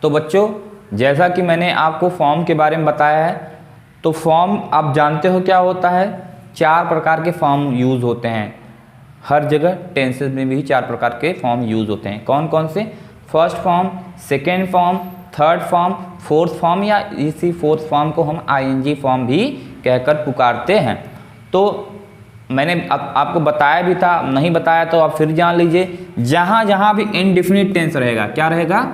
तो बच्चों जैसा कि मैंने आपको फॉर्म के बारे में बताया है, तो फॉर्म आप जानते हो क्या होता है, 4 प्रकार के फॉर्म यूज़ होते हैं हर जगह। टेंसेस में भी 4 प्रकार के फॉर्म यूज़ होते हैं। कौन कौन से? First form, second form, third form, fourth form, या इसी फोर्थ फॉर्म को हम आईएनजी फॉर्म भी कहकर पुकारते हैं। तो मैंने आपको बताया भी था, नहीं बताया तो आप फिर जान लीजिए। जहाँ जहाँ भी इनडेफिनिट टेंस रहेगा, क्या रहेगा?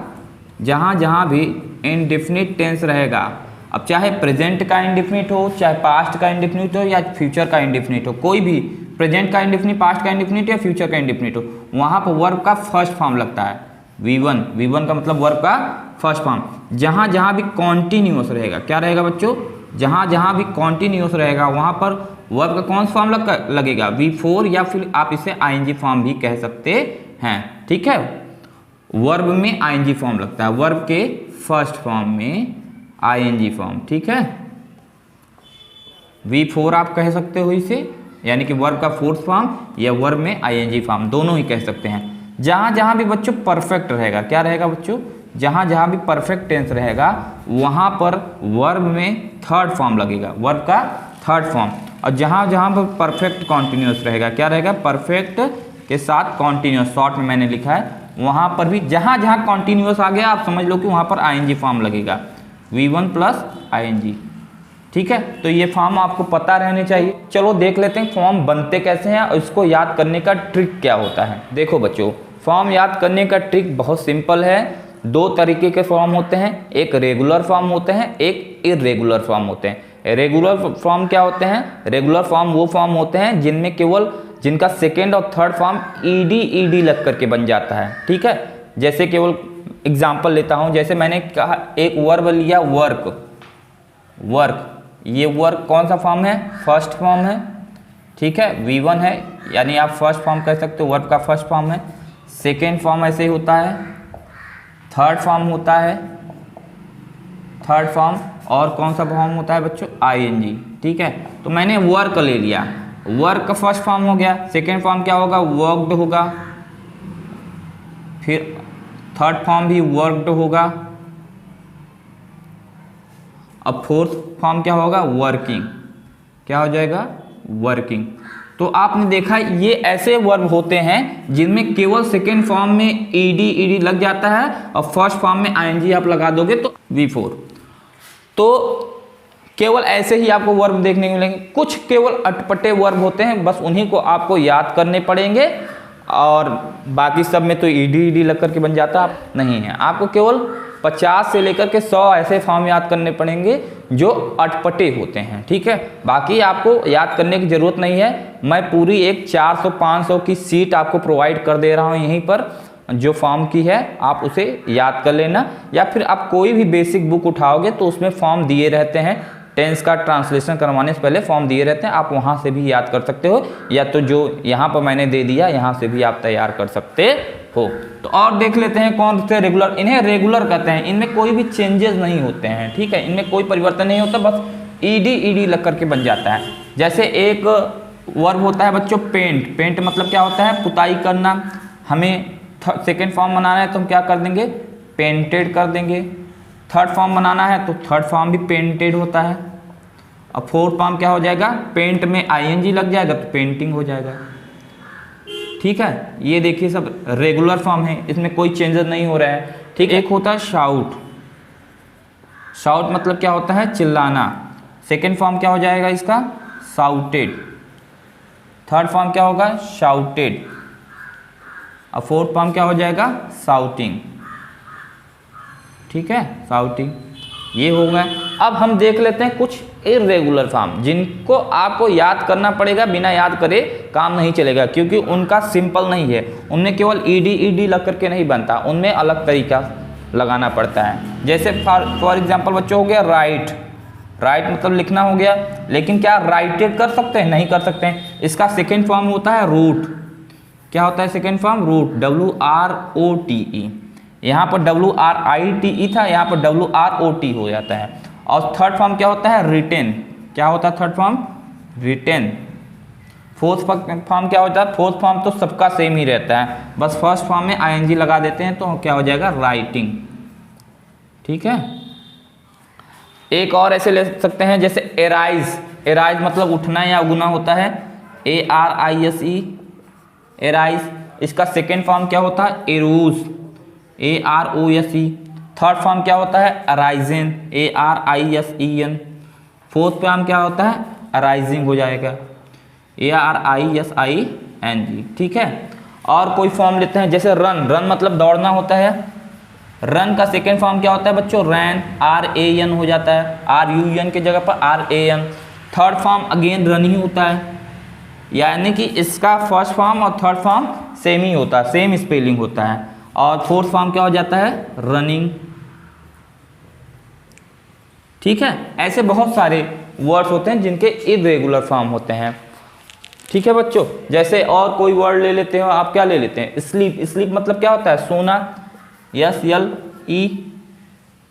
जहाँ जहाँ भी इनडेफिनिट टेंस रहेगा, अब चाहे प्रेजेंट का इंडेफिनिट हो, चाहे पास्ट का इंडेफिनिट हो, या फ्यूचर का इंडेफिनिट हो, कोई भी प्रेजेंट का इंडेफिनिट, पास्ट का इंडेफिनिट या फ्यूचर का इंडेफिनिट हो, वहाँ पर वर्ब का फर्स्ट फॉर्म लगता है V1 का मतलब वर्ब का फर्स्ट फॉर्म। जहाँ जहाँ भी कॉन्टिन्यूअस रहेगा, क्या रहेगा बच्चों? जहाँ जहाँ भी कॉन्टिन्यूअस रहेगा वहाँ पर वर्ब का कौन सा फॉर्म लगेगा? V4, या फिर आप इसे आईएनजी फॉर्म भी कह सकते हैं। ठीक है, वर्ब में आईएनजी फॉर्म लगता है, वर्ब के फर्स्ट फॉर्म में आईएनजी फॉर्म। ठीक है, V4 आप कह सकते हो इसे, यानी कि वर्ब का फोर्थ फॉर्म, या वर्ब में आईएनजी फॉर्म, दोनों ही कह सकते हैं। जहाँ जहाँ भी बच्चों परफेक्ट रहेगा, क्या रहेगा बच्चों? जहाँ जहाँ भी परफेक्ट टेंस रहेगा वहाँ पर वर्ब में थर्ड फॉर्म लगेगा, वर्ब का थर्ड फॉर्म। और जहाँ जहाँ पर परफेक्ट कॉन्टिन्यूअस रहेगा, क्या रहेगा? परफेक्ट के साथ कॉन्टिन्यूअस, शॉर्ट में मैंने लिखा है, वहाँ पर भी जहाँ जहाँ कॉन्टिन्यूअस आ गया आप समझ लो कि वहाँ पर आईएनजी फॉर्म लगेगा, V1 प्लस आईएनजी। ठीक है, तो ये फॉर्म आपको पता रहने चाहिए। चलो देख लेते हैं फॉर्म बनते कैसे हैं और इसको याद करने का ट्रिक क्या होता है। देखो बच्चों, फॉर्म याद करने का ट्रिक बहुत सिंपल है। 2 तरीके के फॉर्म होते हैं, एक रेगुलर फॉर्म होते हैं, एक इर्रेगुलर फॉर्म होते हैं। रेगुलर फॉर्म क्या होते हैं? रेगुलर फॉर्म वो फॉर्म होते हैं जिनमें केवल जिनका सेकेंड और थर्ड फॉर्म ईडी लग करके बन जाता है। ठीक है, जैसे केवल एग्जाम्पल लेता हूँ, जैसे मैंने कहा एक वर्ब लिया, वर्क, ये वर्क कौन सा फॉर्म है? फर्स्ट फॉर्म है। ठीक है, V1 है, यानी आप फर्स्ट फॉर्म कह सकते हो, वर्ब का फर्स्ट फॉर्म है। सेकेंड फॉर्म ऐसे ही होता है, थर्ड फॉर्म होता है, थर्ड फॉर्म, और कौन सा फॉर्म होता है बच्चों? आईएनजी। ठीक है, तो मैंने वर्क ले लिया, वर्क का फर्स्ट फॉर्म हो गया, सेकेंड फॉर्म क्या होगा? वर्कड होगा, फिर थर्ड फॉर्म भी वर्कड होगा, अब फोर्थ फॉर्म क्या होगा? वर्किंग। क्या हो जाएगा? वर्किंग। तो आपने देखा ये ऐसे वर्ब होते हैं जिनमें केवल सेकेंड फॉर्म में ईडी लग जाता है और फर्स्ट फॉर्म में आईएनजी आप लगा दोगे तो V4। तो केवल ऐसे ही आपको वर्ब देखने को मिलेंगे। कुछ केवल अटपटे वर्ब होते हैं, बस उन्हीं को आपको याद करने पड़ेंगे, और बाकी सब में तो ईडी लग करके बन जाता नहीं है। आपको केवल 50 से लेकर के 100 ऐसे फॉर्म याद करने पड़ेंगे जो अटपटे होते हैं। ठीक है, बाकी आपको याद करने की ज़रूरत नहीं है। मैं पूरी एक 400-500 की सीट आपको प्रोवाइड कर दे रहा हूँ यहीं पर, जो फॉर्म की है आप उसे याद कर लेना, या फिर आप कोई भी बेसिक बुक उठाओगे तो उसमें फॉर्म दिए रहते हैं। टेंस का ट्रांसलेशन करवाने से पहले फॉर्म दिए रहते हैं, आप वहाँ से भी याद कर सकते हो, या तो जो यहाँ पर मैंने दे दिया यहाँ से भी आप तैयार कर सकते हो। तो और देख लेते हैं कौन से रेगुलर। इन्हें रेगुलर कहते हैं, इनमें कोई भी चेंजेस नहीं होते हैं। ठीक है, इनमें कोई परिवर्तन नहीं होता, बस ईडी लग करके बन जाता है। जैसे एक वर्ब होता है बच्चों पेंट मतलब क्या होता है? पुताई करना। हमें सेकेंड फॉर्म बनाना है तो हम क्या कर देंगे? पेंटेड कर देंगे। थर्ड फॉर्म बनाना है तो थर्ड फॉर्म भी पेंटेड होता है। अब फोर्थ फॉर्म क्या हो जाएगा? पेंट में आईएनजी लग जाएगा तो पेंटिंग हो जाएगा। ठीक है, ये देखिए सब रेगुलर फॉर्म है, इसमें कोई चेंजेस नहीं हो रहा है। ठीक, एक होता है शाउट मतलब क्या होता है? चिल्लाना। सेकेंड फॉर्म क्या हो जाएगा इसका? शाउटेड। थर्ड फॉर्म क्या होगा? शाउटेड। और फोर्थ फॉर्म क्या हो जाएगा? शाउटिंग। ठीक है, शाउटिंग। ये हो गया। अब हम देख लेते हैं कुछ इर्रेगुलर फॉर्म जिनको आपको याद करना पड़ेगा, बिना याद करे काम नहीं चलेगा, क्योंकि उनका सिंपल नहीं है। उनमें केवल ईडी लग करके नहीं बनता, उनमें अलग तरीका लगाना पड़ता है। जैसे फॉर एग्जांपल बच्चों हो गया राइट मतलब लिखना हो गया, लेकिन क्या राइटेड कर सकते हैं? नहीं कर सकते हैं। इसका सेकेंड फॉर्म होता है रूट। क्या होता है सेकेंड फॉर्म? Root, WROTE। यहाँ पर WRITE था, यहाँ पर WROT हो जाता है। और थर्ड फॉर्म क्या होता है? रिटेन। क्या होता है third form? Written. Fourth form क्या होता है? फोर्थ फॉर्म तो सबका सेम ही रहता है, बस फर्स्ट फॉर्म में आईएनजी लगा देते हैं तो क्या हो जाएगा? राइटिंग। ठीक है। एक और ऐसे ले सकते हैं जैसे एराइज। एराइज मतलब उठना या उगना होता है, ARISE, एराइज। इसका सेकेंड फॉर्म क्या होता है? एरूज, AROSE। थर्ड फॉर्म क्या होता है? अराइजेन, ARISEN। फोर्थ फॉर्म क्या होता है? अराइजिंग हो जाएगा, ARISING। ठीक है। और कोई फॉर्म लेते हैं जैसे रन। रन मतलब दौड़ना होता है। रन का सेकेंड फॉर्म क्या होता है बच्चों? रैन, RAN हो जाता है, RUN के जगह पर RAN। Third form again run ही होता है, यानी कि इसका फर्स्ट फॉर्म और थर्ड फॉर्म सेम ही होता है, सेम स्पेलिंग होता है। और फोर्थ फॉर्म क्या हो जाता है? रनिंग। ठीक है। ऐसे बहुत सारे वर्ड्स होते हैं जिनके इरेगुलर फॉर्म होते हैं। ठीक है बच्चों। जैसे और कोई वर्ड ले लेते हो, आप क्या ले लेते हैं? स्लीप। स्लीप मतलब क्या होता है? सोना,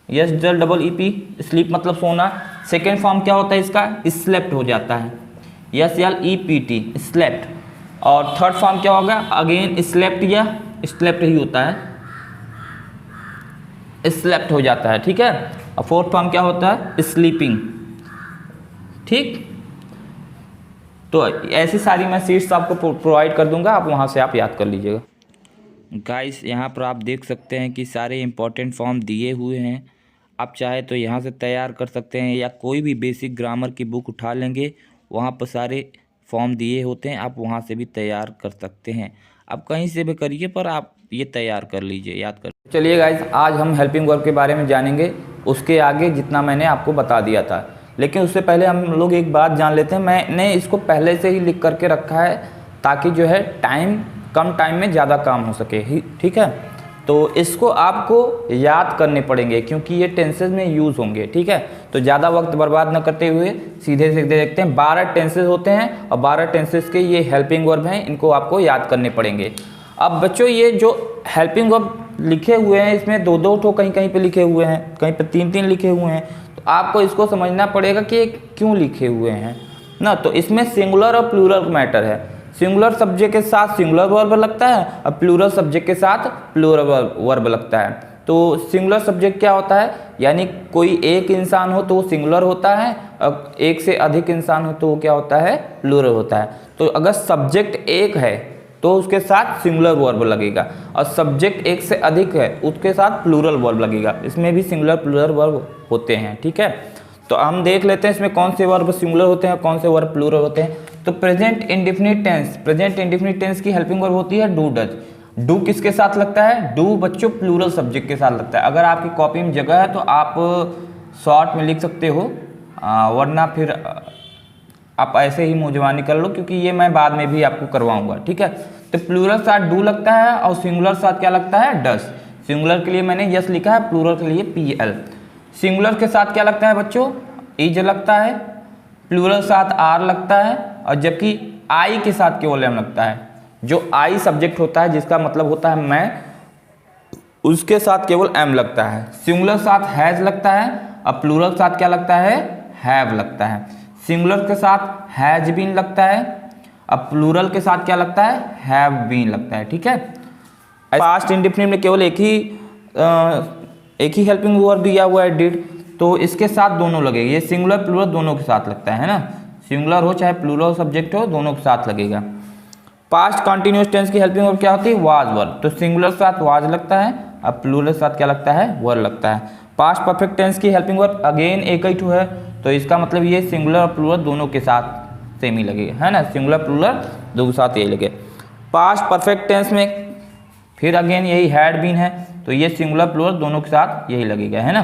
SLEEP, स्लीप मतलब सोना। सेकेंड फॉर्म क्या होता है इसका? स्लेप्ट हो जाता है, SLEPT, स्लेप्ट। और थर्ड फॉर्म क्या होगा? अगेन स्लेप्ट या स्लेप्ट ही होता है, स्लेप्ट हो जाता है। ठीक है। और फोर्थ फॉर्म क्या होता है? स्लीपिंग। ठीक। तो ऐसी सारी मैं सीट्स आपको प्रोवाइड कर दूंगा, आप वहाँ से आप याद कर लीजिएगा। गाइस यहाँ पर आप देख सकते हैं कि सारे इंपॉर्टेंट फॉर्म दिए हुए हैं। आप चाहे तो यहाँ से तैयार कर सकते हैं या कोई भी बेसिक ग्रामर की बुक उठा लेंगे, वहाँ पर सारे फॉर्म दिए होते हैं, आप वहाँ से भी तैयार कर सकते हैं। आप कहीं से भी करिए पर आप ये तैयार कर लीजिए, याद कर। चलिए गाइस, आज हम हेल्पिंग वर्ब के बारे में जानेंगे, उसके आगे जितना मैंने आपको बता दिया था। लेकिन उससे पहले हम लोग एक बात जान लेते हैं। मैंने इसको पहले से ही लिख करके रखा है ताकि जो है कम टाइम में ज़्यादा काम हो सके। ठीक है। तो इसको आपको याद करने पड़ेंगे क्योंकि ये टेंसेस में यूज़ होंगे। ठीक है। तो ज़्यादा वक्त बर्बाद न करते हुए सीधे सीधे देखते हैं। 12 टेंसेस होते हैं और 12 टेंसेस के ये हेल्पिंग वर्ब हैं, इनको आपको याद करने पड़ेंगे। अब बच्चों ये जो हेल्पिंग वर्ब लिखे हुए हैं इसमें 2-2 ठो कहीं कहीं पे लिखे हुए हैं, कहीं पे 3-3 लिखे हुए हैं। तो आपको इसको समझना पड़ेगा कि ये क्यों लिखे हुए हैं ना। तो इसमें सिंगुलर और प्लूरल मैटर है। सिंगुलर सब्जेक्ट के साथ सिंगुलर वर्ब लगता है और प्लूरल सब्जेक्ट के साथ प्लूरल वर्ब लगता है। तो सिंगुलर सब्जेक्ट क्या होता है? यानी कोई एक इंसान हो तो वो सिंगुलर होता है, और एक से अधिक इंसान हो तो वो क्या होता है? प्लूरल होता है। तो अगर सब्जेक्ट एक है तो उसके साथ सिंगुलर वर्ब लगेगा, और सब्जेक्ट एक से अधिक है उसके साथ प्लूरल वर्ब लगेगा। इसमें भी सिंगुलर प्लूरल वर्ब होते हैं। ठीक है। तो हम देख लेते हैं इसमें कौन से वर्ब सिंगुलर होते हैं, कौन से वर्ब प्लूरल होते हैं। तो present indefinite tense, present indefinite tense की हेल्पिंग वर्ब होती है डू डज। डू किसके साथ लगता है? डू बच्चों प्लूरल सब्जेक्ट के साथ लगता है। अगर आपकी कॉपी में जगह है तो आप शॉर्ट में लिख सकते हो, वरना फिर आप ऐसे ही मुंजवानी कर लो, क्योंकि ये मैं बाद में भी आपको करवाऊंगा। ठीक है। तो प्लूरल साथ डू लगता है और सिंगुलर साथ क्या लगता है? डज। सिंगुलर के लिए मैंने यस लिखा है, प्लूरल के लिए PL। सिंगुलर के साथ क्या लगता है बच्चों? इज लगता है। प्लूरल साथ आर लगता है, और जबकि आई के साथ केवल एम लगता है। जो आई सब्जेक्ट होता है जिसका मतलब होता है मैं, उसके साथ केवल एम लगता है। सिंगुलर साथ हैज लगता है और प्लूरल साथ क्या लगता है? हैव लगता है। सिंगुलर के साथ हैज बीन लगता है, अब प्लूरल के साथ क्या लगता है? हैव बीन लगता है। ठीक है। पास्ट इंडेफिनिट में केवल एक ही हेल्पिंग वर्ब दिया हुआ है, डिड, तो इसके साथ दोनों लगेगा। ये सिंगुलर प्लूरल दोनों के साथ लगता है ना। सिंगुलर हो चाहे प्लूरल सब्जेक्ट हो, दोनों के साथ लगेगा। पास्ट कंटिन्यूअस टेंस की हेल्पिंग वर्ब क्या होती है? Was verb. तो सिंगुलर साथ वाज लगता है, अब प्लूरल साथ क्या लगता है? वर लगता है। पास्ट परफेक्ट टेंस की हेल्पिंग वर्ब अगेन एक ही है, तो इसका मतलब ये सिंगुलर और प्लूरल दोनों के साथ सेम ही लगेगा, है ना। सिंगुलर प्लूरल दोनों के साथ यही लगे। पास्ट परफेक्ट टेंस में फिर अगेन यही हैड बीन है, तो ये सिंगुलर प्लूरल दोनों के साथ यही लगेगा, है ना।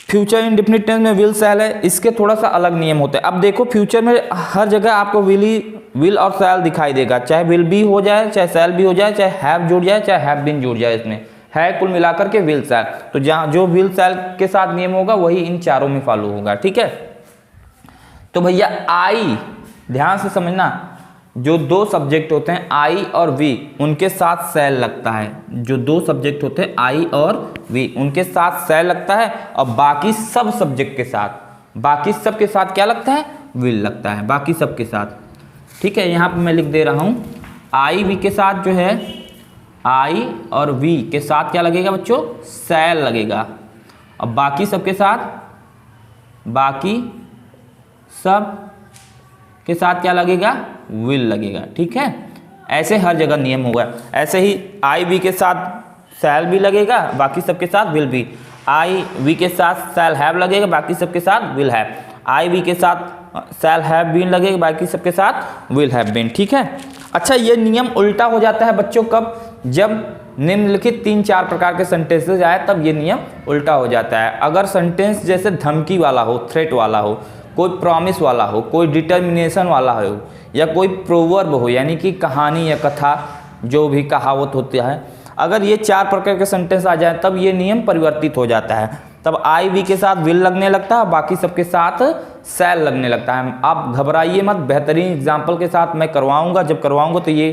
फ्यूचर इंडेफिनिट टेंस में विल शैल है, इसके थोड़ा सा अलग नियम होते हैं। अब देखो फ्यूचर में हर जगह आपको विल और शैल दिखाई देगा, चाहे विल भी हो जाए, चाहे शैल भी हो जाए, चाहे हैव जुड़ जाए, चाहे हैव बीन जुड़ जाए। इसमें है कुल मिलाकर के विल शैल। तो जहाँ जो विल शैल के साथ नियम होगा वही इन चारों में फॉलो होगा। ठीक है। तो भैया आई, ध्यान से समझना, जो दो सब्जेक्ट होते हैं आई और वी, उनके साथ शैल लगता है। जो दो सब्जेक्ट होते हैं आई और वी, उनके साथ शैल लगता है, और बाकी सब सब्जेक्ट के साथ, बाकी सब के साथ क्या लगता है? विल लगता है, बाकी सब के साथ। ठीक है। यहाँ पे मैं लिख दे रहा हूँ आई वी के साथ जो है आई और वी के साथ क्या लगेगा बच्चों, शैल लगेगा। अब बाकी सबके साथ, बाकी सब के साथ क्या लगेगा, विल लगेगा। ठीक है, ऐसे हर जगह नियम होगा। ऐसे ही आई वी के साथ शैल भी लगेगा, बाकी सबके साथ विल भी। आई वी के साथ शैल हैव लगेगा, बाकी सबके साथ विल हैव। आई वी के साथ शैल हैव बीन लगेगा, बाकी सबके साथ विल हैव बीन। ठीक है। अच्छा, ये नियम उल्टा हो जाता है बच्चों कब, जब निम्नलिखित 3-4 प्रकार के सेंटेंसेस आए तब ये नियम उल्टा हो जाता है। अगर सेंटेंस जैसे धमकी वाला हो, थ्रेट वाला हो, कोई प्रॉमिस वाला हो, कोई डिटर्मिनेशन वाला हो, या कोई प्रोवर्ब हो यानी कि कहानी या कथा जो भी कहावत होती है, अगर ये 4 प्रकार के सेंटेंस आ जाए तब ये नियम परिवर्तित हो जाता है। तब आई वी के साथ विल लगने लगता है, बाकी सबके साथ शैल लगने लगता है। आप घबराइए मत, बेहतरीन एग्जाम्पल के साथ मैं करवाऊंगा। जब करवाऊंगा तो ये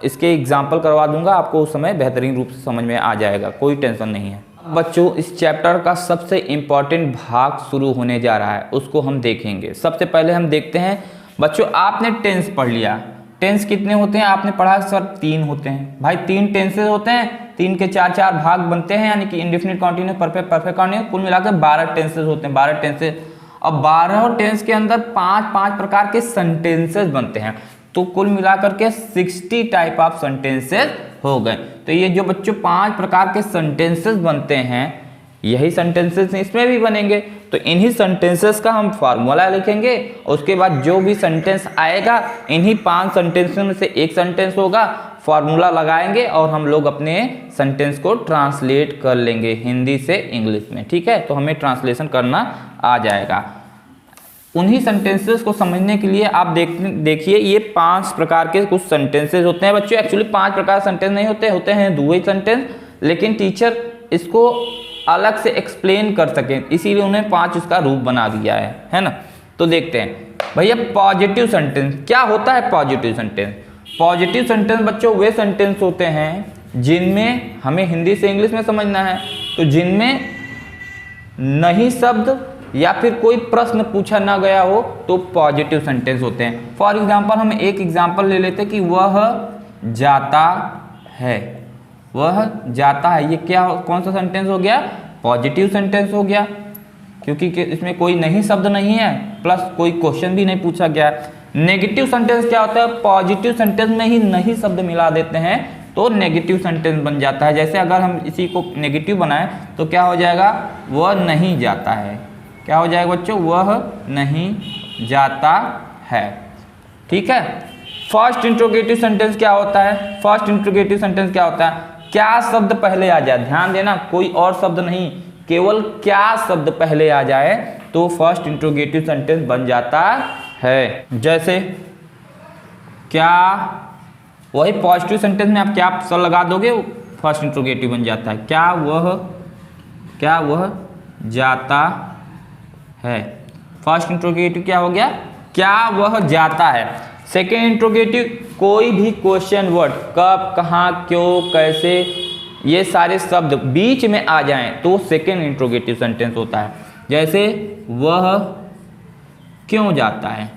इसके एग्जाम्पल करवा दूंगा, आपको उस समय बेहतरीन रूप से समझ में आ जाएगा, कोई टेंशन नहीं है। बच्चों, इस चैप्टर का सबसे इम्पॉर्टेंट भाग शुरू होने जा रहा है, उसको हम देखेंगे। सबसे पहले हम देखते हैं बच्चों, आपने टेंस पढ़ लिया। टेंस कितने होते हैं आपने पढ़ा सर, 3 होते हैं। भाई 3 टेंसेज होते हैं, 3 के 4-4 भाग बनते हैं, यानी कि indefinite continuous, perfect, perfect continuous, कुल मिलाकर 12 टेंसेज होते हैं। 12 टेंसेज। अब 12 टेंस के अंदर 5-5 प्रकार के सेंटेंसेस बनते हैं, तो कुल मिलाकर के 60 टाइप ऑफ सेंटेंसेस हो गए। तो ये जो बच्चों 5 प्रकार के सेंटेंसेस बनते हैं, यही सेंटेंसेस इसमें भी बनेंगे। तो इन्हीं सेंटेंसेस का हम फार्मूला लिखेंगे, उसके बाद जो भी सेंटेंस आएगा इन्हीं 5 सेंटेंसेस में से एक सेंटेंस होगा, फार्मूला लगाएंगे और हम लोग अपने सेंटेंस को ट्रांसलेट कर लेंगे हिंदी से इंग्लिश में। ठीक है, तो हमें ट्रांसलेशन करना आ जाएगा। उन्हीं सेंटेंसेस को समझने के लिए आप देखिए, ये 5 प्रकार के कुछ सेंटेंसेस होते हैं बच्चों। एक्चुअली 5 प्रकार सेंटेंस नहीं होते, होते हैं 2 ही सेंटेंस, लेकिन टीचर इसको अलग से एक्सप्लेन कर सकें, इसीलिए उन्हें 5 इसका रूप बना दिया है ना। तो देखते हैं भैया, पॉजिटिव सेंटेंस क्या होता है। पॉजिटिव सेंटेंस, पॉजिटिव सेंटेंस बच्चों वे सेंटेंस होते हैं जिनमें हमें हिंदी से इंग्लिश में समझना है, तो जिनमें नहीं शब्द या फिर कोई प्रश्न पूछा ना गया हो तो पॉजिटिव सेंटेंस होते हैं। फॉर एग्जाम्पल हम एक एग्जाम्पल ले लेते हैं कि वह जाता है, वह जाता है। ये क्या, कौन सा सेंटेंस हो गया, पॉजिटिव सेंटेंस हो गया, क्योंकि इसमें कोई नहीं शब्द नहीं है, प्लस कोई क्वेश्चन भी नहीं पूछा गया। नेगेटिव सेंटेंस क्या होता है, पॉजिटिव सेंटेंस में ही नहीं शब्द मिला देते हैं तो नेगेटिव सेंटेंस बन जाता है। जैसे अगर हम इसी को नेगेटिव बनाएं तो क्या हो जाएगा, वह नहीं जाता है। क्या हो जाएगा बच्चों, वह नहीं जाता है। ठीक है। फर्स्ट इंट्रोगेटिव सेंटेंस क्या होता है, फर्स्ट इंट्रोगेटिव सेंटेंस क्या होता है, क्या शब्द पहले आ जाए, ध्यान देना, कोई और शब्द नहीं, केवल क्या शब्द पहले आ जाए तो फर्स्ट इंट्रोगेटिव सेंटेंस बन जाता है। जैसे क्या, वही पॉजिटिव सेंटेंस में आप क्या सब लगा दोगे, फर्स्ट इंट्रोगेटिव बन जाता है। क्या वह जाता है, फर्स्ट इंट्रोगेटिव क्या हो गया, क्या वह जाता है। सेकेंड इंट्रोगेटिव, कोई भी क्वेश्चन वर्ड, कब, कहाँ, क्यों, कैसे, ये सारे शब्द बीच में आ जाएं तो सेकेंड इंट्रोगेटिव सेंटेंस होता है। जैसे वह क्यों जाता है,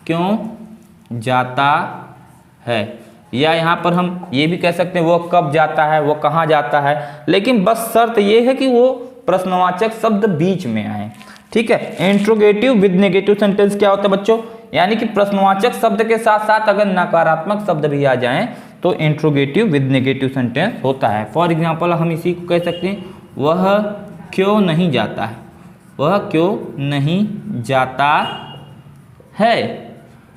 क्यों जाता है, या यहाँ पर हम ये भी कह सकते हैं वो कब जाता है, वो कहाँ जाता है, लेकिन बस शर्त ये है कि वो प्रश्नवाचक शब्द बीच में आए। ठीक है। इंट्रोगेटिव विद नेगेटिव सेंटेंस क्या होता है बच्चों, यानी कि प्रश्नवाचक शब्द के साथ साथ अगर नकारात्मक शब्द भी आ जाएं तो इंट्रोगेटिव विद नेगेटिव सेंटेंस होता है। फॉर एग्जांपल हम इसी को कह सकते हैं, वह क्यों नहीं जाता है, वह क्यों नहीं जाता है।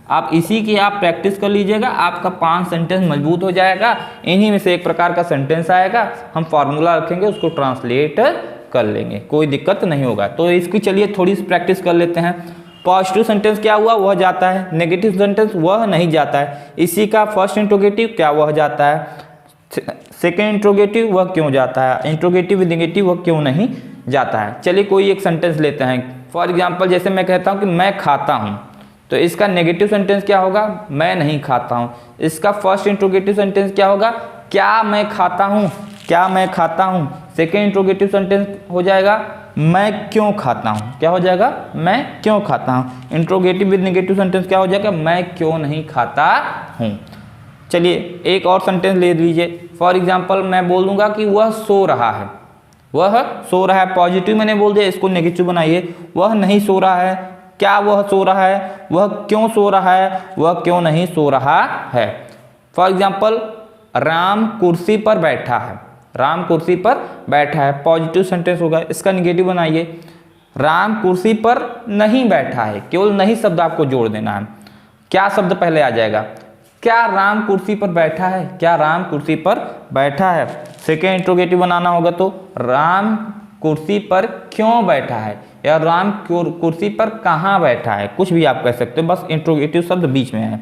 आप इसी की आप प्रैक्टिस कर लीजिएगा, आपका 5 सेंटेंस मजबूत हो जाएगा। इन्हीं में से एक प्रकार का सेंटेंस आएगा, हम फॉर्मूला रखेंगे, उसको ट्रांसलेट कर लेंगे, कोई दिक्कत नहीं होगा। तो इसकी चलिए थोड़ी सी प्रैक्टिस कर लेते हैं। पॉजिटिव सेंटेंस क्या हुआ, वह जाता है। नेगेटिव सेंटेंस वह नहीं जाता है, इसी का फर्स्ट इंट्रोगेटिव क्या वह जाता है। सेकेंड इंट्रोगेटिव वह क्यों जाता है। इंट्रोगेटिव विद नेगेटिव वह क्यों नहीं जाता है। चलिए कोई एक सेंटेंस लेते हैं। फॉर एग्जाम्पल जैसे मैं कहता हूँ कि मैं खाता हूँ, तो इसका नेगेटिव सेंटेंस क्या होगा, मैं नहीं खाता हूँ। इसका फर्स्ट इंट्रोगेटिव सेंटेंस क्या होगा, क्या मैं खाता हूँ, क्या मैं खाता हूँ। सेकेंड इंट्रोगेटिव सेंटेंस हो जाएगा मैं क्यों खाता हूँ, क्या हो जाएगा, मैं क्यों खाता हूँ। इंट्रोगेटिव विद नेगेटिव सेंटेंस क्या हो जाएगा, मैं क्यों नहीं खाता हूँ। चलिए एक और सेंटेंस ले लीजिए। फॉर एग्जाम्पल मैं बोल दूंगा कि वह सो रहा है, वह सो रहा है, पॉजिटिव मैंने बोल दिया, इसको नेगेटिव बनाइए। वह नहीं सो रहा है, क्या वह सो रहा है, वह क्यों सो रहा है, वह क्यों नहीं सो रहा है। फॉर एग्जाम्पल राम कुर्सी पर बैठा है, राम कुर्सी पर बैठा है, पॉजिटिव सेंटेंस होगा। इसका नेगेटिव बनाइए, राम कुर्सी पर नहीं बैठा है, केवल नहीं शब्द आपको जोड़ देना है। क्या शब्द पहले आ जाएगा, क्या राम कुर्सी पर बैठा है, क्या राम कुर्सी पर बैठा है। सेकेंड इंट्रोगेटिव बनाना होगा तो राम कुर्सी पर क्यों बैठा है, या राम कुर्सी पर कहाँ बैठा है, कुछ भी आप कह सकते हो, बस इंट्रोगेटिव शब्द बीच में है।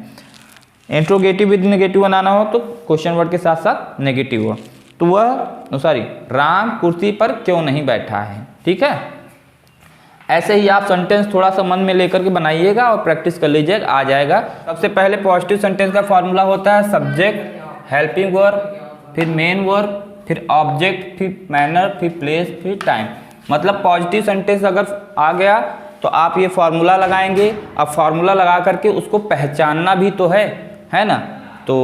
इंट्रोगेटिव विद नेगेटिव बनाना हो तो क्वेश्चन वर्ड के साथ साथ नेगेटिव हो, तो वह सॉरी राम कुर्सी पर क्यों नहीं बैठा है। ठीक है, ऐसे ही आप सेंटेंस थोड़ा सा मन में लेकर के बनाइएगा और प्रैक्टिस कर लीजिएगा, आ जाएगा। सबसे पहले पॉजिटिव सेंटेंस का फॉर्मूला होता है सब्जेक्ट, हेल्पिंग वर्ब, फिर मेन वर्ब, फिर ऑब्जेक्ट, फिर मैनर, फिर प्लेस, फिर टाइम। मतलब पॉजिटिव सेंटेंस अगर आ गया तो आप ये फार्मूला लगाएंगे। अब फार्मूला लगा करके उसको पहचानना भी तो है ना। तो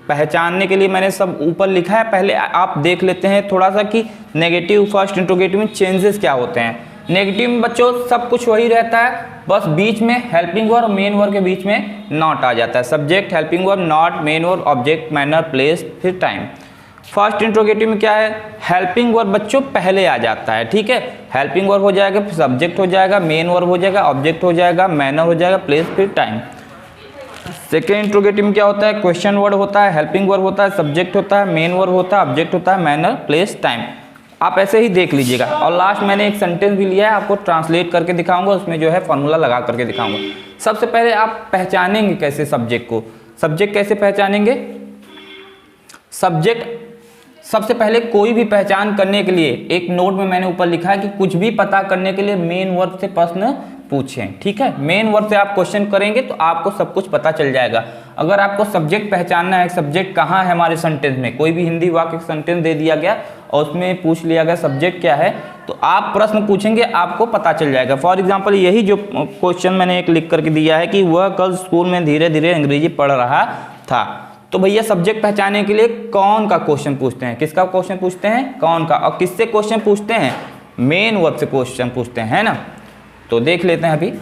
पहचानने के लिए मैंने सब ऊपर लिखा है, पहले आप देख लेते हैं थोड़ा सा कि नेगेटिव फर्स्ट इंट्रोगेटिव में चेंजेस क्या होते हैं। नेगेटिव में बच्चों सब कुछ वही रहता है, बस बीच में हेल्पिंग वर्ब और मेन वर्ब के बीच में नॉट आ जाता है। Subject, helping verb, not, main verb, object, manner, place, फिर टाइम। फर्स्ट इंट्रोगेटिव में क्या है, हेल्पिंग वर्ब बच्चों पहले आ जाता है। ठीक है, हेल्पिंग वर्ब हो जाएगा, फिर सब्जेक्ट हो जाएगा, मेन वर्ब हो जाएगा, ऑब्जेक्ट हो जाएगा, मैनर हो जाएगा, प्लेस, फिर टाइम। सेकेंड इंट्रोगेटिव में क्या होता है, क्वेश्चन वर्ड होता है, हेल्पिंग वर्ब होता है, सब्जेक्ट होता है, मेन वर्ब होता है, ऑब्जेक्ट होता है, मैनर, प्लेस, टाइम। आप ऐसे ही देख लीजिएगा। और लास्ट मैंने एक सेंटेंस भी लिया है, आपको ट्रांसलेट करके दिखाऊंगा, उसमें जो है फॉर्मूला लगा करके दिखाऊंगा। सबसे पहले आप पहचानेंगे कैसे सब्जेक्ट को, सब्जेक्ट कैसे पहचानेंगे। सब्जेक्ट सबसे पहले कोई भी पहचान करने के लिए, एक नोट में मैंने ऊपर लिखा है कि कुछ भी पता करने के लिए मेन वर्ब से प्रश्न पूछें। ठीक है, मेन वर्ब से आप क्वेश्चन करेंगे तो आपको सब कुछ पता चल जाएगा। अगर आपको सब्जेक्ट पहचानना है, सब्जेक्ट कहाँ है हमारे सेंटेंस में, कोई भी हिंदी वाक्य सेंटेंस दे दिया गया और उसमें पूछ लिया गया सब्जेक्ट क्या है, तो आप प्रश्न पूछेंगे, आपको पता चल जाएगा। फॉर एग्जाम्पल यही जो क्वेश्चन मैंने एक लिख करके दिया है कि वह कल स्कूल में धीरे धीरे अंग्रेजी पढ़ रहा था, तो भैया सब्जेक्ट पहचानने के लिए कौन का क्वेश्चन पूछते हैं, किसका क्वेश्चन पूछते हैं, कौन का। और किससे क्वेश्चन पूछते हैं, मेन वर्ब से क्वेश्चन पूछते हैं ना। तो देख लेते हैं अभी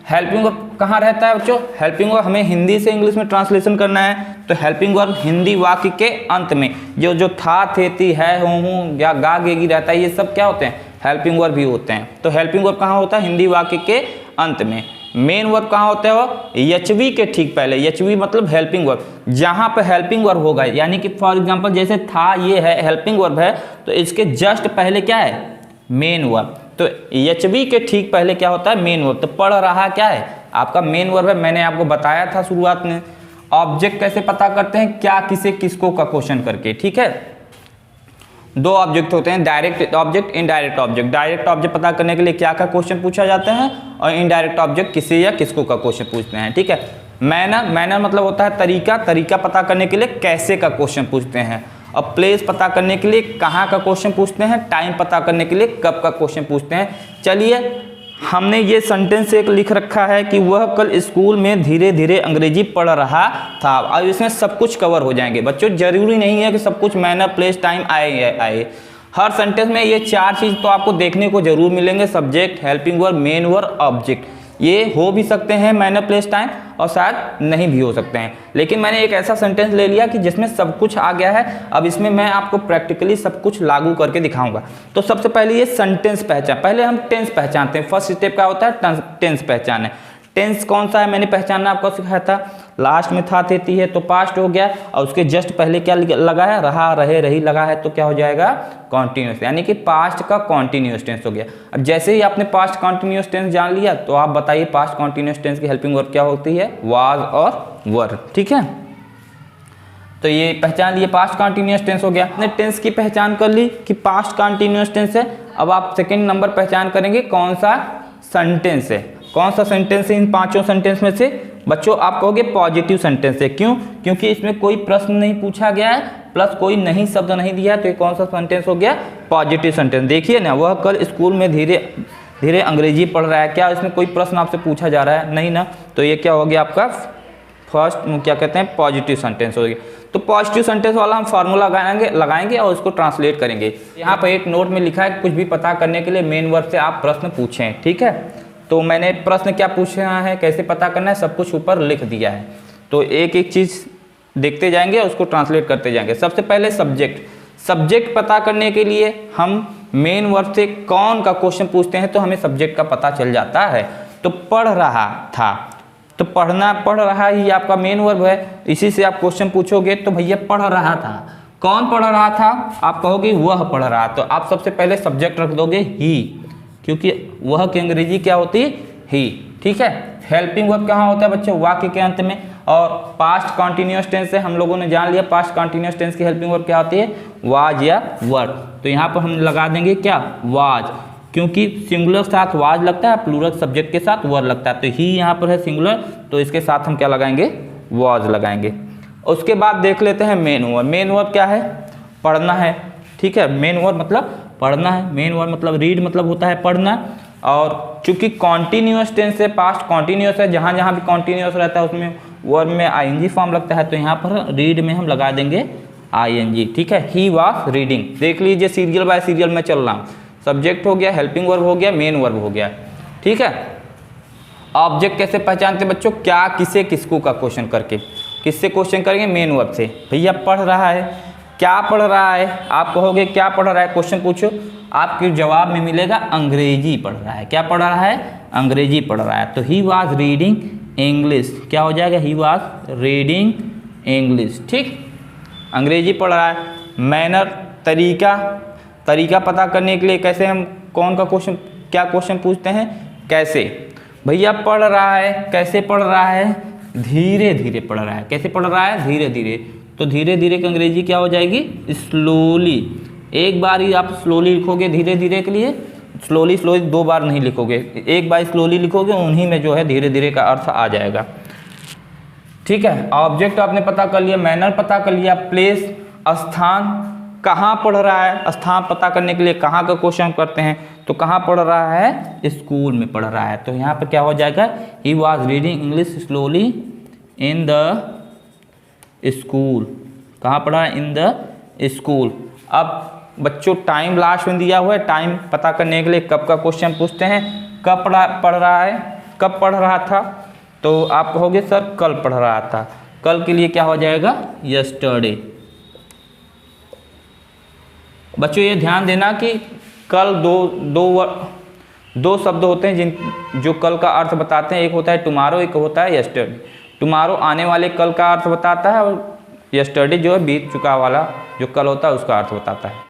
हेल्पिंग वर्ब कहाँ रहता है बच्चों। हेल्पिंग वर्ब हमें हिंदी से इंग्लिश में ट्रांसलेशन करना है, तो हेल्पिंग वर्ब हिंदी वाक्य के अंत में जो था, थे, थी, है, हूँ, या गा, गेगी रहता है, ये सब क्या होते हैं, हेल्पिंग वर्ब भी होते हैं। तो हेल्पिंग वर्ब कहाँ होता है, हिंदी वाक्य के अंत में। मेन वर्ब कहाँ होता है, वो एचवी के ठीक पहले। एचवी मतलब हेल्पिंग वर्ब, जहाँ पे हेल्पिंग वर्ब होगा, यानी कि फॉर एग्जांपल जैसे था, ये है हेल्पिंग वर्ब है, तो इसके जस्ट पहले क्या है, मेन वर्ब। तो एचवी के ठीक पहले क्या होता है, मेन वर्ब। तो पढ़ रहा क्या है, आपका मेन वर्ब है, मैंने आपको बताया था शुरुआत में। ऑब्जेक्ट कैसे पता करते हैं, क्या, किसे, किसको का क्वेश्चन करके। ठीक है, दो ऑब्जेक्ट होते हैं, direct object, indirect object. Direct object पता करने के लिए क्या का क्वेश्चन पूछा जाता है, और इनडायरेक्ट ऑब्जेक्ट किसे या किसको का क्वेश्चन पूछते हैं। ठीक है, मैनर, मैनर मतलब होता है तरीका, तरीका पता करने के लिए कैसे का क्वेश्चन पूछते हैं। और प्लेस पता करने के लिए कहाँ का क्वेश्चन पूछते हैं। टाइम पता करने के लिए कब का क्वेश्चन पूछते हैं। चलिए, हमने ये सेंटेंस एक लिख रखा है कि वह कल स्कूल में धीरे धीरे अंग्रेजी पढ़ रहा था। अब इसमें सब कुछ कवर हो जाएंगे बच्चों, जरूरी नहीं है कि सब कुछ मैनर, प्लेस, टाइम आए। हर सेंटेंस में ये चार चीज़ तो आपको देखने को जरूर मिलेंगे, subject, helping verb, main verb, object. ये हो भी सकते हैं मैनर, प्लेस, टाइम, और शायद नहीं भी हो सकते हैं। लेकिन मैंने एक ऐसा सेंटेंस ले लिया कि जिसमें सब कुछ आ गया है। अब इसमें मैं आपको प्रैक्टिकली सब कुछ लागू करके दिखाऊंगा। तो सबसे पहले ये सेंटेंस पहचान, पहले हम टेंस पहचानते हैं। फर्स्ट स्टेप क्या होता है, टेंस पहचान है। टेंस कौन सा है मैंने पहचानना आपको सिखाया था। लास्ट में था, थे, थी है तो पास्ट हो गया, और उसके जस्ट पहले क्या लगा है, रहा, रहे, रही लगा है, तो क्या हो जाएगा, कॉन्टिन्यूस, यानी कि पास्ट का कॉन्टिन्यूस टेंस हो गया। अब जैसे ही आपने पास्ट कॉन्टिन्यूस टेंस जान लिया, तो आप बताइए पास्ट कॉन्टिन्यूस टेंस की हेल्पिंग वर्ब क्या होती है, वाज और वर। ठीक है, तो ये पहचान लिए, पास्ट कॉन्टिन्यूस टेंस हो गया। आपने टेंस की पहचान कर ली कि पास्ट कॉन्टिन्यूस टेंस है। अब आप सेकेंड नंबर पहचान करेंगे कौन सा सेंटेंस है। कौन सा सेंटेंस है इन पांचों सेंटेंस में से, बच्चों आप कहोगे पॉजिटिव सेंटेंस है। क्यों, क्योंकि इसमें कोई प्रश्न नहीं पूछा गया है, प्लस कोई नहीं शब्द नहीं दिया, तो ये कौन सा सेंटेंस हो गया, पॉजिटिव सेंटेंस। देखिए ना, वह कल स्कूल में धीरे धीरे अंग्रेजी पढ़ रहा है, क्या इसमें कोई प्रश्न आपसे पूछा जा रहा है, नहीं ना। तो ये क्या हो गया आपका फर्स्ट, क्या कहते हैं, पॉजिटिव सेंटेंस हो गया। तो पॉजिटिव सेंटेंस वाला हम फार्मूला लगाएंगे और उसको ट्रांसलेट करेंगे। यहाँ पर एक नोट में लिखा है कुछ भी पता करने के लिए मेन वर्ब से आप प्रश्न पूछें, ठीक है। तो मैंने प्रश्न क्या पूछना है, कैसे पता करना है, सब कुछ ऊपर लिख दिया है। तो एक एक चीज़ देखते जाएंगे और उसको ट्रांसलेट करते जाएंगे। सबसे पहले सब्जेक्ट पता करने के लिए हम मेन वर्ब से कौन का क्वेश्चन पूछते हैं तो हमें सब्जेक्ट का पता चल जाता है। तो पढ़ रहा था, तो पढ़ रहा ही आपका मेन वर्ब है, इसी से आप क्वेश्चन पूछोगे तो भैया पढ़ रहा था, कौन पढ़ रहा था, आप कहोगे वह पढ़ रहा। तो आप सबसे पहले सब्जेक्ट रख दोगे ही, क्योंकि वह की अंग्रेजी क्या होती है, ही, ठीक है। हेल्पिंग वर्ब कहाँ होता है बच्चों, वाक्य के अंत में। और पास्ट कॉन्टिन्यूअस टेंस से हम लोगों ने जान लिया पास्ट कॉन्टिन्यूअस टेंस की हेल्पिंग वर्ब क्या होती है, वाज या वर। तो यहाँ पर हम लगा देंगे क्या, वाज, क्योंकि सिंगुलर के साथ वाज लगता है, प्लूरल सब्जेक्ट के साथ वर लगता है। तो ही यहाँ पर है सिंगुलर, तो इसके साथ हम क्या लगाएंगे, वाज लगाएंगे। उसके बाद देख लेते हैं मेन वर्ब। मेन वर्ब क्या है, पढ़ना है, ठीक है। मेन वर्ब मतलब पढ़ना है, मेन वर्ब मतलब रीड मतलब होता है पढ़ना। और चूंकि कॉन्टिन्यूअस टेंस से पास्ट कॉन्टिन्यूअस है, जहाँ जहाँ भी कॉन्टिन्यूअस रहता है उसमें वर्ब में आईएनजी फॉर्म लगता है, तो यहाँ पर रीड में हम लगा देंगे आईएनजी, ठीक है। ही वाज रीडिंग, देख लीजिए सीरियल बाय सीरियल में चल रहा हूँ। सब्जेक्ट हो गया, हेल्पिंग वर्ब हो गया, मेन वर्ब हो गया, ठीक है। ऑब्जेक्ट कैसे पहचानते बच्चों, क्या, किसे, किसको का क्वेश्चन करके। किससे क्वेश्चन करेंगे, मेन वर्ब से। भैया पढ़ रहा है, क्या पढ़ रहा है, आप कहोगे क्या पढ़ रहा है, क्वेश्चन पूछो, आपके जवाब में मिलेगा अंग्रेजी पढ़ रहा है। क्या पढ़ रहा है, अंग्रेजी पढ़ रहा है। तो ही वाज रीडिंग इंग्लिश, क्या हो जाएगा, ही वाज रीडिंग इंग्लिश, ठीक, अंग्रेजी पढ़ रहा है। मैनर, तरीका पता करने के लिए कैसे हम कौन का क्वेश्चन, क्या क्वेश्चन पूछते हैं, कैसे। भैया पढ़ रहा है, कैसे पढ़ रहा है, धीरे धीरे पढ़ रहा है। कैसे पढ़ रहा है, धीरे धीरे। तो धीरे धीरे की अंग्रेजी क्या हो जाएगी, स्लोली। एक बार ही आप स्लोली लिखोगे धीरे धीरे के लिए, स्लोली 2 बार नहीं लिखोगे, एक बार स्लोली लिखोगे, उन्हीं में जो है धीरे धीरे का अर्थ आ जाएगा, ठीक है। ऑब्जेक्ट आपने पता कर लिया, मैनर पता कर लिया, प्लेस स्थान, कहाँ पढ़ रहा है, स्थान पता करने के लिए कहाँ का क्वेश्चन करते हैं, तो कहाँ पढ़ रहा है, स्कूल में पढ़ रहा है। तो यहाँ पर क्या हो जाएगा, he was reading English slowly in the school. कहाँ पढ़ा है, इन द स्कूल। अब बच्चों टाइम लास्ट में दिया हुआ है, टाइम पता करने के लिए कब का क्वेश्चन पूछते हैं, कब पढ़ रहा है, कब पढ़ रहा था, तो आप कहोगे सर कल पढ़ रहा था। कल के लिए क्या हो जाएगा, यस्टरडे। बच्चों ये ध्यान देना कि कल दो शब्द होते हैं जो कल का अर्थ बताते हैं, एक होता है टुमारो, एक होता है यस्टरडे। टुमारो आने वाले कल का अर्थ बताता है और यस्टरडे जो है बीत चुका वाला जो कल होता है उसका अर्थ बताता है।